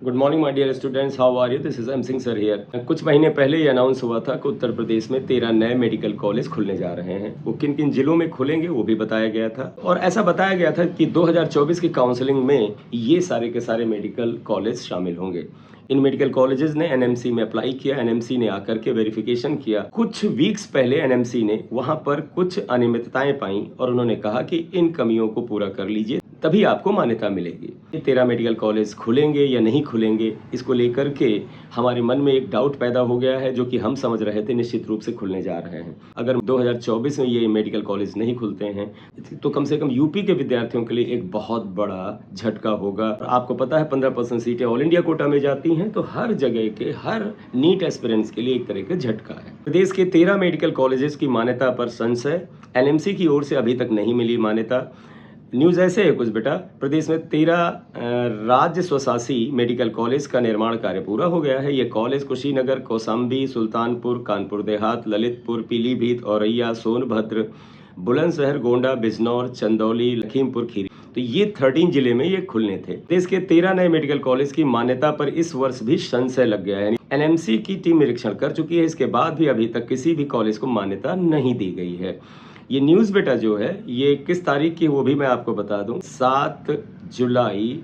Good morning my dear students, how are you? This is M Singh sir here. कुछ महीने पहले ये announce हुआ था कि उत्तर प्रदेश में 13 नए मेडिकल कॉलेज खुलने जा रहे हैं। वो किन किन जिलों में खुलेंगे वो भी बताया गया था, और ऐसा बताया गया था कि 2024 की काउंसलिंग में ये सारे के सारे मेडिकल कॉलेज शामिल होंगे। इन मेडिकल कॉलेजेस ने एनएमसी में अप्लाई किया, एनएमसी ने आकर के वेरिफिकेशन किया। कुछ वीक्स पहले एनएमसी ने वहां पर कुछ अनियमितताएं पाई और उन्होंने कहा कि इन कमियों को पूरा कर लीजिए, तभी आपको मान्यता मिलेगी। 13 मेडिकल कॉलेज खुलेंगे या नहीं खुलेंगे, इसको लेकर के हमारे मन में एक डाउट पैदा हो गया है, जो कि हम समझ रहे थे निश्चित रूप से खुलने जा रहे हैं। अगर 2024 में ये मेडिकल कॉलेज नहीं खुलते हैं तो कम से कम यूपी के विद्यार्थियों के लिए एक बहुत बड़ा झटका होगा। आपको पता है 15% सीटें ऑल इंडिया कोटा में जाती हैं, तो हर जगह के हर नीट एस्पिरेंट्स के लिए एक तरह का झटका है। प्रदेश के 13 मेडिकल कॉलेजेस की मान्यता पर संशय, एनएमसी की ओर से अभी तक नहीं मिली मान्यता। न्यूज़ ऐसे है कुछ बेटा, प्रदेश में 13 राज्य स्वशासी मेडिकल कॉलेज का निर्माण कार्य पूरा हो गया है। ये कॉलेज कुशीनगर, कौशाम्बी, सुल्तानपुर, कानपुर देहात, ललितपुर, पीलीभीत, औरैया, सोनभद्र, बुलंदशहर, गोंडा, बिजनौर, चंदौली, लखीमपुर खीरी, तो ये 13 जिले में ये खुलने थे। देश के 13 नए मेडिकल कॉलेज की मान्यता पर इस वर्ष भी संशय लग गया है। एनएमसी की टीम निरीक्षण कर चुकी है, इसके बाद भी अभी तक किसी भी कॉलेज को मान्यता नहीं दी गई है। ये न्यूज़ बेटा जो है ये किस तारीख की वो भी मैं आपको बता दूं, 7 जुलाई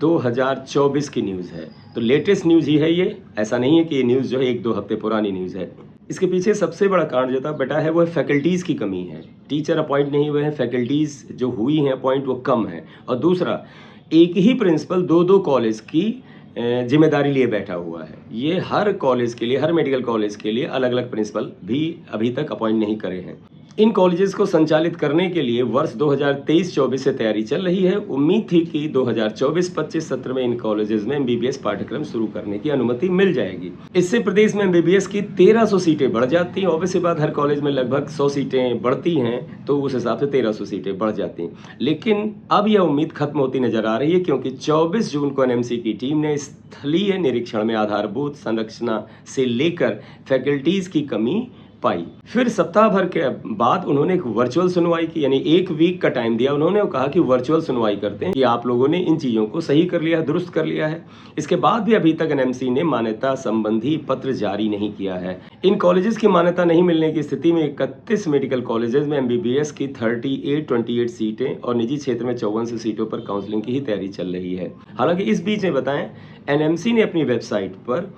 2024 की न्यूज़ है। तो लेटेस्ट न्यूज़ ही है ये, ऐसा नहीं है कि ये न्यूज़ जो है 1-2 हफ्ते पुरानी न्यूज़ है। इसके पीछे सबसे बड़ा कारण जो था बेटा है वो है फैकल्टीज़ की कमी है। टीचर अपॉइंट नहीं हुए हैं, फैकल्टीज़ जो हुई हैं अपॉइंट वो कम है। और दूसरा, एक ही प्रिंसिपल 2-2 कॉलेज की जिम्मेदारी लिए बैठा हुआ है। ये हर कॉलेज के लिए, हर मेडिकल कॉलेज के लिए अलग अलग प्रिंसिपल भी अभी तक अपॉइंट नहीं करे हैं। इन कॉलेजेस को संचालित करने के लिए वर्ष 2023-24 से तैयारी चल रही है। उम्मीद थी कि 2024-25 सत्र में इन कॉलेजेस में एमबीबीएस पाठ्यक्रम शुरू करने की अनुमति मिल जाएगी। इससे प्रदेश में एमबीबीएस की 1300 सीटें बढ़ जाती हैं। ऑब्वियसली बात, हर कॉलेज में लगभग 100 सीटें बढ़ती हैं, तो उस हिसाब से 1300 सीटें बढ़ जाती हैं। लेकिन अब यह उम्मीद खत्म होती नजर आ रही है, क्योंकि 24 जून को एनएमसी की टीम ने स्थलीय निरीक्षण में आधारभूत संरचना से लेकर फैकल्टीज की कमी पाई। फिर सप्ताह भर के बाद उन्होंने एक वर्चुअल सुनवाई की, यानी 1 वीक का टाइम दिया। उन्होंने कहा कि वर्चुअल सुनवाई करते हैं कि आप लोगों ने इन चीज़ों को सही कर लिया है, दुरुस्त कर लिया है। इसके बाद भी अभी तक एनएमसी ने मान्यता संबंधी पत्र जारी नहीं किया है। इन कॉलेजेस की मान्यता नहीं मिलने की स्थिति में 31 मेडिकल कॉलेजेस में एमबीबीएस की 28 सीटें और निजी क्षेत्र में 54 सीटों पर काउंसलिंग की ही तैयारी चल रही है। हालांकि इस बीच में बताएं, एनएमसी ने अपनी वेबसाइट पर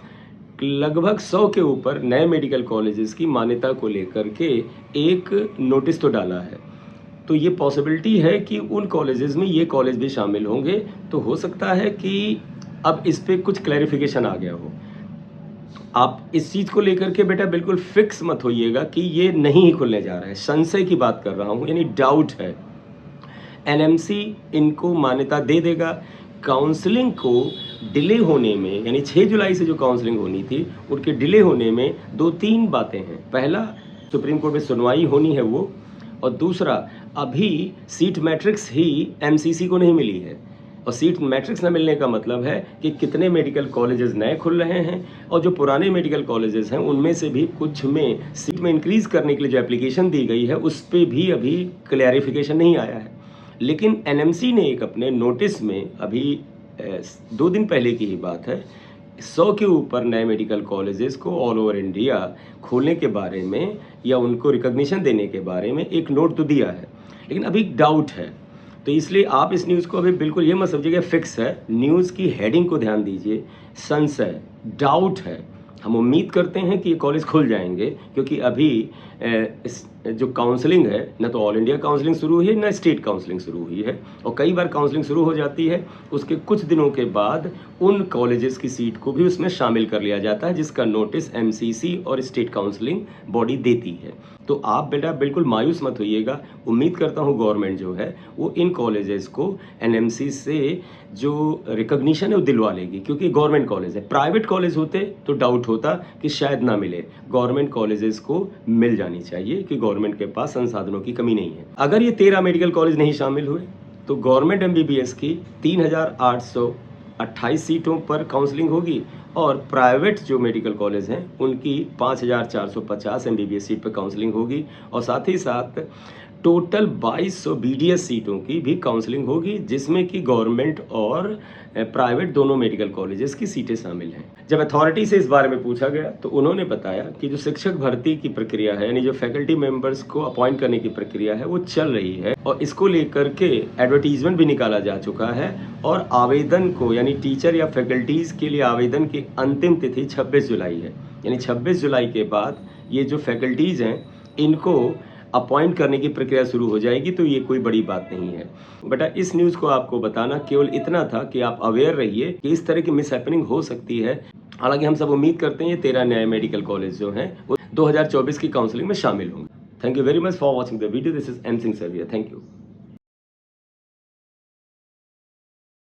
लगभग 100 के ऊपर नए मेडिकल कॉलेजेस की मान्यता को लेकर के एक नोटिस तो डाला है। तो ये पॉसिबिलिटी है कि उन कॉलेजेस में ये कॉलेज भी शामिल होंगे। तो हो सकता है कि अब इस पे कुछ क्लैरिफिकेशन आ गया हो। आप इस चीज़ को लेकर के बेटा बिल्कुल फिक्स मत होइएगा कि ये नहीं ही खुलने जा रहा है। संशय की बात कर रहा हूँ, यानी डाउट है। एनएमसी इनको मान्यता दे देगा। काउंसलिंग को डिले होने में, यानी 6 जुलाई से जो काउंसलिंग होनी थी उनके डिले होने में 2-3 बातें हैं। पहला, सुप्रीम कोर्ट में सुनवाई होनी है वो, और दूसरा, अभी सीट मैट्रिक्स ही एमसीसी को नहीं मिली है। और सीट मैट्रिक्स न मिलने का मतलब है कि कितने मेडिकल कॉलेजेस नए खुल रहे हैं, और जो पुराने मेडिकल कॉलेजेस हैं उनमें से भी कुछ में सीट में इंक्रीज करने के लिए जो एप्लीकेशन दी गई है उस पर भी अभी क्लैरिफिकेशन नहीं आया है। लेकिन एनएमसी ने एक अपने नोटिस में, अभी 2 दिन पहले की ही बात है, 100 के ऊपर नए मेडिकल कॉलेजेस को ऑल ओवर इंडिया खोलने के बारे में या उनको रिकॉग्निशन देने के बारे में एक नोट तो दिया है, लेकिन अभी डाउट है। तो इसलिए आप इस न्यूज़ को अभी बिल्कुल ये मत समझिएगा फिक्स है। न्यूज़ की हेडिंग को ध्यान दीजिए, संशय, डाउट है। हम उम्मीद करते हैं कि ये कॉलेज खुल जाएंगे, क्योंकि अभी जो काउंसलिंग है, ना तो ऑल इंडिया काउंसलिंग शुरू हुई है, ना स्टेट काउंसलिंग शुरू हुई है। और कई बार काउंसलिंग शुरू हो जाती है, उसके कुछ दिनों के बाद उन कॉलेजेस की सीट को भी उसमें शामिल कर लिया जाता है, जिसका नोटिस एमसीसी और स्टेट काउंसलिंग बॉडी देती है। तो आप बेटा बिल्कुल मायूस मत होइएगा। उम्मीद करता हूँ गवर्नमेंट जो है वो इन कॉलेजेस को एनएमसी से जो रिकॉग्निशन है वो दिलवा लेगी, क्योंकि गवर्नमेंट कॉलेज है। प्राइवेट कॉलेज होते तो डाउट होता कि शायद ना मिले। गवर्नमेंट कॉलेजेस को मिल जानी चाहिए कि गवर्नमेंट के पास संसाधनों की कमी नहीं है। अगर ये 13 मेडिकल कॉलेज नहीं शामिल हुए तो गवर्नमेंट एमबीबीएस की 3828 सीटों पर काउंसलिंग होगी, और प्राइवेट जो मेडिकल कॉलेज हैं उनकी 5450 एमबीबीएस सीट पर काउंसलिंग होगी। और साथ ही साथ टोटल 2200 BDS सीटों की भी काउंसलिंग होगी, जिसमें कि गवर्नमेंट और प्राइवेट दोनों मेडिकल कॉलेजेस की सीटें शामिल हैं। जब अथॉरिटी से इस बारे में पूछा गया तो उन्होंने बताया कि जो शिक्षक भर्ती की प्रक्रिया है, यानी जो फैकल्टी मेंबर्स को अपॉइंट करने की प्रक्रिया है, वो चल रही है और इसको लेकर के एडवर्टीजमेंट भी निकाला जा चुका है और आवेदन को, यानी टीचर या फैकल्टीज के लिए आवेदन की अंतिम तिथि 26 जुलाई है। यानी 26 जुलाई के बाद ये जो फैकल्टीज हैं इनको अपॉइंट करने की प्रक्रिया शुरू हो जाएगी, तो ये कोई बड़ी बात नहीं है। बेटा, इस न्यूज़ को आपको बताना केवल इतना था कि आप अवेयर रहिए कि इस तरह की मिसहैपनिंग हो सकती है। हालांकि हम सब उम्मीद करते हैं ये 13 नए मेडिकल कॉलेज जो हैं वो 2024 की काउंसलिंग में शामिल होंगे। Thank you very much for watching the video. This is M Singh sir. Thank you.